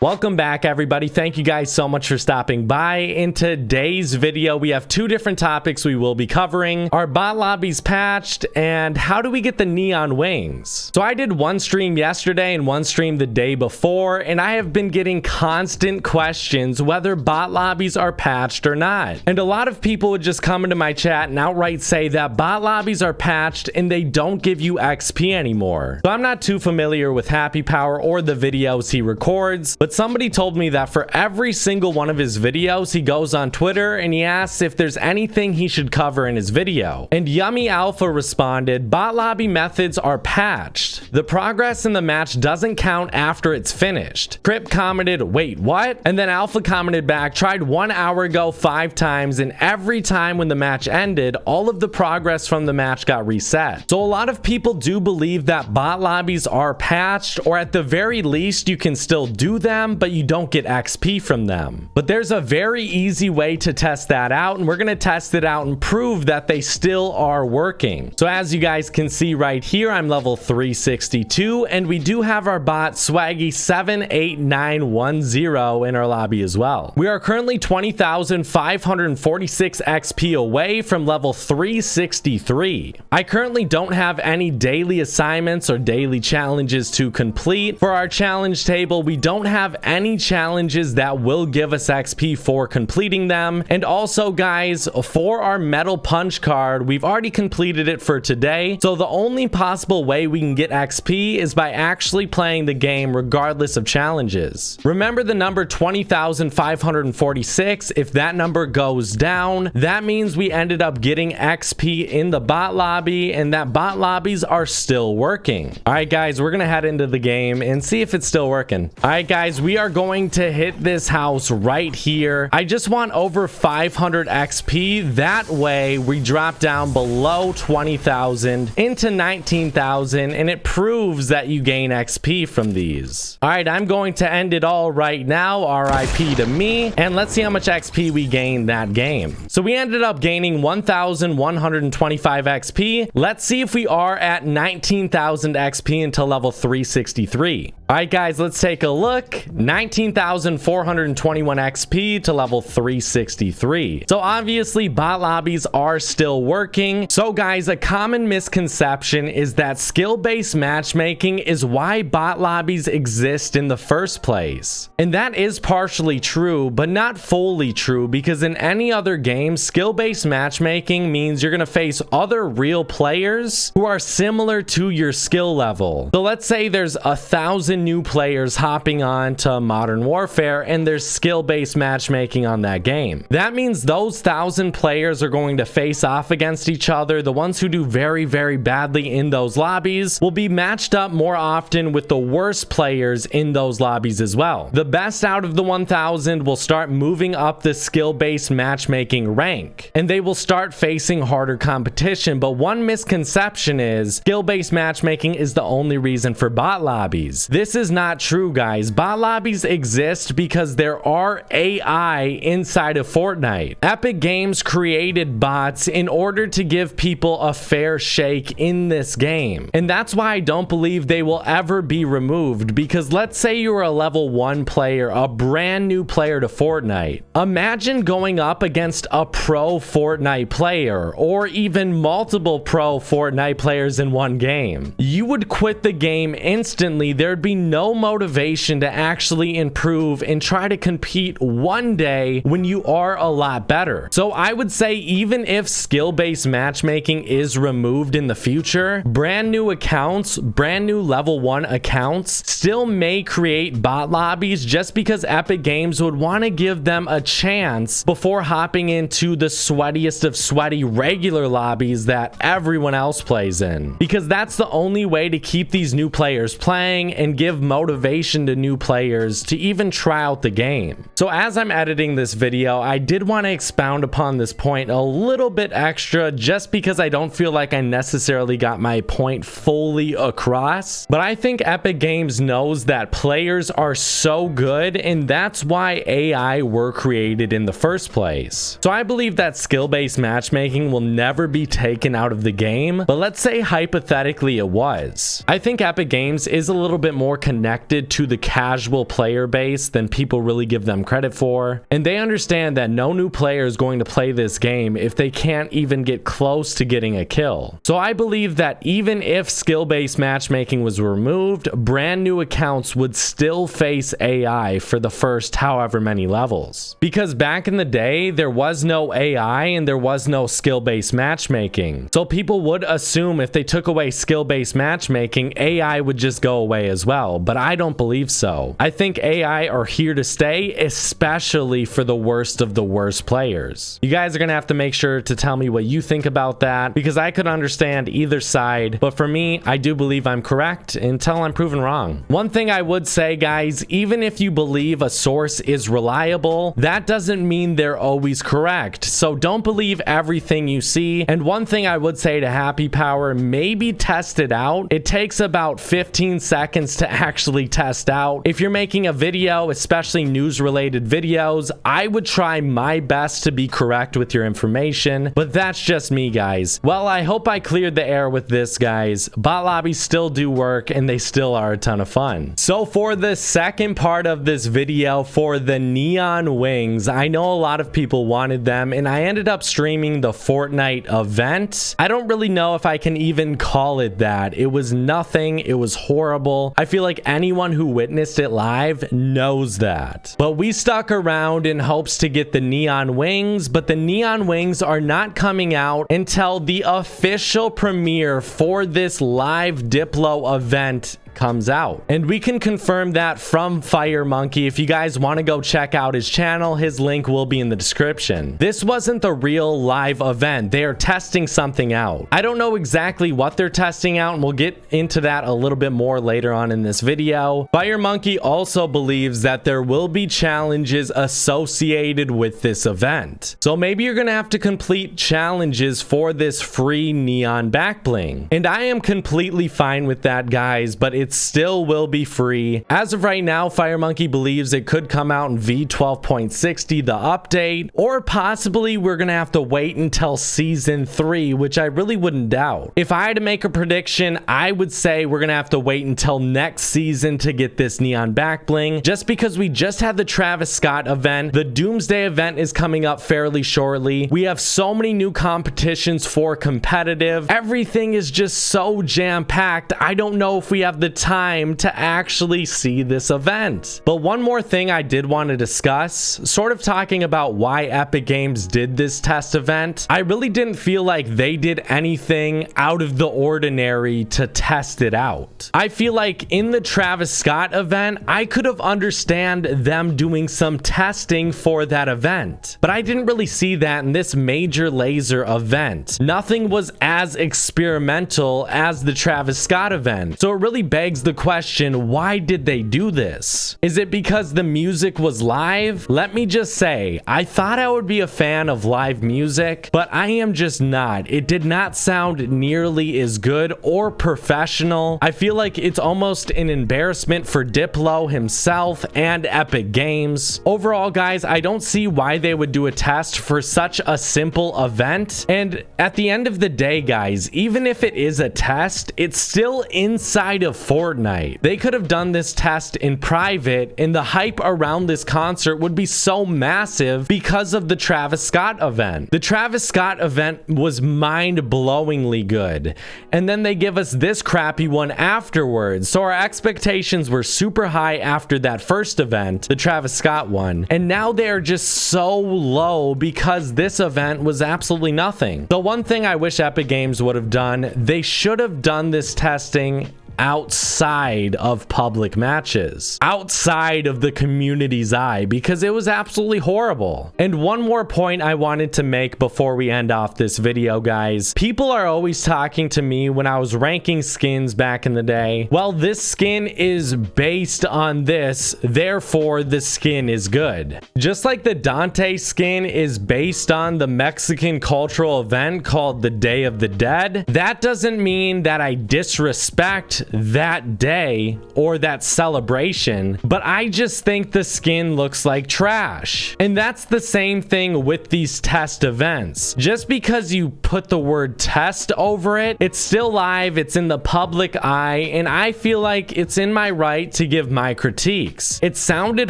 Welcome back, everybody. Thank you guys so much for stopping by. In today's video, we have two different topics we will be covering. Are bot lobbies patched, and how do we get the neon wings? So I did one stream yesterday and one stream the day before, and I have been getting constant questions whether bot lobbies are patched or not. And a lot of people would just come into my chat and outright say that bot lobbies are patched and they don't give you XP anymore. So I'm not too familiar with Happy Power or the videos he records, but somebody told me that for every single one of his videos, he goes on Twitter and he asks if there's anything he should cover in his video. And Yummy Alpha responded, bot lobby methods are patched. The progress in the match doesn't count after it's finished. Crip commented, wait, what? And then Alpha commented back, tried 1 hour ago 5 times, and every time when the match ended, all of the progress from the match got reset. So a lot of people do believe that bot lobbies are patched, or at the very least, you can still do them, but you don't get XP from them. But there's a very easy way to test that out, and we're going to test it out and prove that they still are working. So as you guys can see right here, I'm level 362, and we do have our bot Swaggy78910 in our lobby as well. We are currently 20,546 XP away from level 363. I currently don't have any daily assignments or daily challenges to complete. For our challenge table, we don't have any challenges that will give us XP for completing them. And also, guys, for our metal punch card, we've already completed it for today, so the only possible way we can get XP is by actually playing the game regardless of challenges. Remember the number 20,546. If that number goes down, that means we ended up getting XP in the bot lobby, and that bot lobbies are still working. All right, guys, we're gonna head into the game and see if it's still working. All right, guys, we are going to hit this house right here. I just want over 500 XP. That way we drop down below 20,000 into 19,000, and it proves that you gain XP from these. All right, I'm going to end it all right now. RIP to me, and let's see how much XP we gained that game. So we ended up gaining 1,125 XP. Let's see if we are at 19,000 XP until level 363. All right, guys, let's take a look. 19,421 XP to level 363. So obviously bot lobbies are still working. So guys, a common misconception is that skill-based matchmaking is why bot lobbies exist in the first place. And that is partially true, but not fully true, because in any other game, skill-based matchmaking means you're gonna face other real players who are similar to your skill level. So let's say there's 1,000 new players hopping on to Modern Warfare, and there's skill-based matchmaking on that game. That means those 1,000 players are going to face off against each other. The ones who do very, very badly in those lobbies will be matched up more often with the worst players in those lobbies as well. The best out of the 1,000 will start moving up the skill-based matchmaking rank, and they will start facing harder competition. But one misconception is skill-based matchmaking is the only reason for bot lobbies. This is not true, guys. Bot lobbies exist because there are AI inside of Fortnite. Epic Games created bots in order to give people a fair shake in this game. And that's why I don't believe they will ever be removed, because let's say you're a level 1 player, a brand new player to Fortnite. Imagine going up against a pro Fortnite player, or even multiple pro Fortnite players in one game. You would quit the game instantly. There'd be no motivation to actually improve and try to compete one day when you are a lot better. So I would say even if skill-based matchmaking is removed in the future, brand new accounts, brand new level 1 accounts still may create bot lobbies, just because Epic Games would want to give them a chance before hopping into the sweatiest of sweaty regular lobbies that everyone else plays in, because that's the only way to keep these new players playing and give motivation to new players to even try out the game. So as I'm editing this video, I did want to expound upon this point a little bit extra, just because I don't feel like I necessarily got my point fully across. But I think Epic Games knows that players are so good, and that's why AI were created in the first place. So I believe that skill-based matchmaking will never be taken out of the game, but let's say hypothetically it was. I think Epic Games is a little bit more more connected to the casual player base than people really give them credit for. And they understand that no new player is going to play this game if they can't even get close to getting a kill. So I believe that even if skill-based matchmaking was removed, brand new accounts would still face AI for the first however many levels. Because back in the day, there was no AI and there was no skill-based matchmaking. So people would assume if they took away skill-based matchmaking, AI would just go away as well. But I don't believe so. I think AI are here to stay, especially for the worst of the worst players. You guys are gonna have to make sure to tell me what you think about that, because I could understand either side, but for me, I do believe I'm correct until I'm proven wrong. One thing I would say, guys, even if you believe a source is reliable, that doesn't mean they're always correct. So don't believe everything you see. And one thing I would say to Happy Power, maybe test it out. It takes about 15 seconds to actually test out. If you're making a video, especially news related videos, I would try my best to be correct with your information, but that's just me, guys. Well, I hope I cleared the air with this, guys. Bot lobbies still do work and they still are a ton of fun. So for the second part of this video, for the neon wings, I know a lot of people wanted them and I ended up streaming the Fortnite event. I don't really know if I can even call it that. It was nothing. It was horrible. I feel like anyone who witnessed it live knows that. But we stuck around in hopes to get the neon wings, but the neon wings are not coming out until the official premiere for this live Diplo event comes out. And we can confirm that from Fire Monkey. If you guys want to go check out his channel, his link will be in the description. This wasn't the real live event. They are testing something out. I don't know exactly what they're testing out, and we'll get into that a little bit more later on in this video. Fire Monkey also believes that there will be challenges associated with this event. So maybe you're gonna have to complete challenges for this free neon back bling. And I am completely fine with that, guys, but it still will be free. As of right now, Fire Monkey believes it could come out in V12.60, the update, or possibly we're gonna have to wait until season 3, which I really wouldn't doubt. If I had to make a prediction, I would say we're gonna have to wait until next season to get this neon back bling, just because we just had the Travis Scott event. The Doomsday event is coming up fairly shortly. We have so many new competitions for competitive. Everything is just so jam-packed. I don't know if we have the time to actually see this event. But one more thing I did want to discuss, sort of talking about why Epic Games did this test event. I really didn't feel like they did anything out of the ordinary to test it out. I feel like in the Travis Scott event, I could have understand them doing some testing for that event, but I didn't really see that in this major laser event. Nothing was as experimental as the Travis Scott event. So it really begs the question, why did they do this? Is it because the music was live? Let me just say, I thought I would be a fan of live music, but I am just not. It did not sound nearly as good or professional. I feel like it's almost an embarrassment for Diplo himself and Epic Games. Overall, guys, I don't see why they would do a test for such a simple event. And at the end of the day, guys, even if it is a test, it's still inside of Fortnite. They could have done this test in private, and the hype around this concert would be so massive because of the Travis Scott event. The Travis Scott event was mind-blowingly good, and then they give us this crappy one afterwards. So our expectations were super high after that first event, the Travis Scott one, and now they are just so low because this event was absolutely nothing. The one thing I wish Epic Games would have done, they should have done this testing outside of public matches, outside of the community's eye, because it was absolutely horrible. And one more point I wanted to make before we end off this video, guys. People are always talking to me when I was ranking skins back in the day, well, this skin is based on this, therefore the skin is good. Just like the Dante skin is based on the Mexican cultural event called the Day of the Dead, that doesn't mean that I disrespect that day or that celebration, but I just think the skin looks like trash. And that's the same thing with these test events. Just because you put the word test over it, it's still live, it's in the public eye, and I feel like it's in my right to give my critiques. It sounded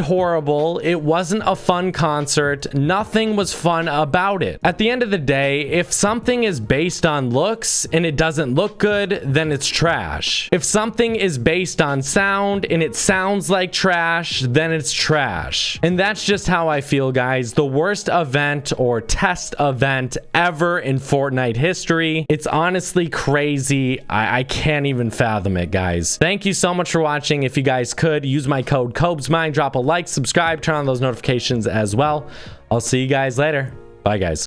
horrible, it wasn't a fun concert, nothing was fun about it. At the end of the day, if something is based on looks and it doesn't look good, then it's trash. If something is based on sound and it sounds like trash, then it's trash. And that's just how I feel, guys. The worst event or test event ever in Fortnite history. It's honestly crazy. I can't even fathom it, guys. Thank you so much for watching. If you guys could, use my code COBESMIND, drop a like, subscribe, turn on those notifications as well. I'll see you guys later. Bye, guys.